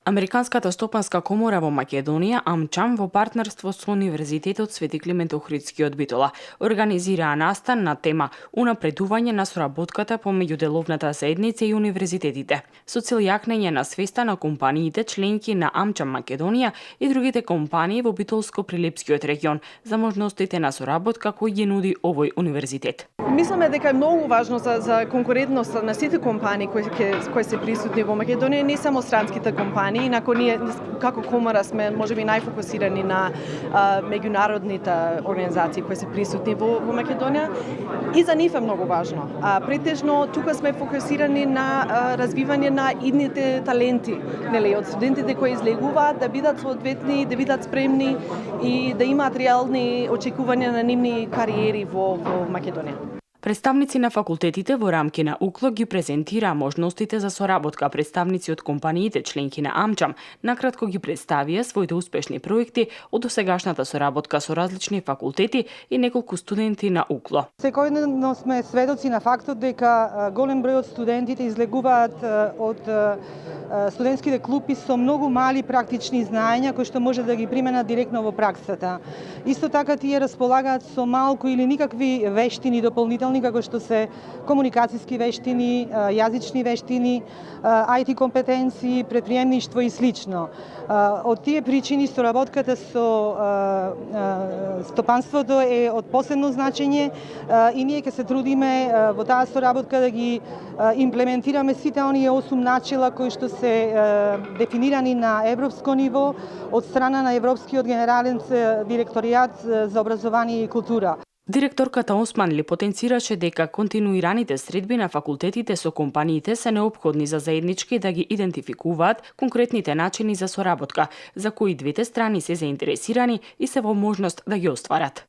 Американската стопанска комора во Македонија, АМЧАМ, во партнерство со Универзитетот Свети Климент Охридски од Битола, организираа настан на тема унапредување на соработката помеѓу деловната заедница и универзитетите, со цел јакнење на свеста на компаниите членки на АМЧАМ Македонија и другите компании во Битолско-Прилепскиот регион за можностите на соработка кои ги нуди овој универзитет. Мислиме дека е многу важно за конкурентноста на сите компании кои се присутни во Македонија, не само странските компании, инако ние како комора сме можеби најфокусирани на меѓународните организации кои се присутни во Македонија и за нив е многу важно. Претежно тука сме фокусирани на развивање на идните таленти, нели, од студентите кои излегуваат да бидат соодветни, да бидат спремни и да имаат реални очекувања на нивни кариери во Македонија. Представници на факултетите во рамки на УКЛО ги презентираа можностите за соработка. Представници од компаниите членки на АМЧАМ накратко ги представија своите успешни проекти од досегашната соработка со различни факултети и неколку студенти на УКЛО. Секојдневно сме сведоци на фактот дека голем број од студентите излегуваат од студентските клупи со многу мали практични знаења кои што може да ги применат директно во праксата. Исто така тие располагаат со малку или никакви вештини дополнителни како што се комуникацијски вештини, јазични вештини, IT компетенции, предприемништво и слично. Од тие причини соработката со стопанството е од посебно значење и ние ќе се трудиме во таа соработка да ги имплементираме сите оние 8 начела кои што се дефинирани на европско ниво од страна на Европскиот генерален директоријат за образование и култура. Директорката Османли потенцираше дека континуираните средби на факултетите со компаниите се неопходни за заеднички да ги идентификуваат конкретните начини за соработка, за кои двете страни се заинтересирани и се во можност да ги остварат.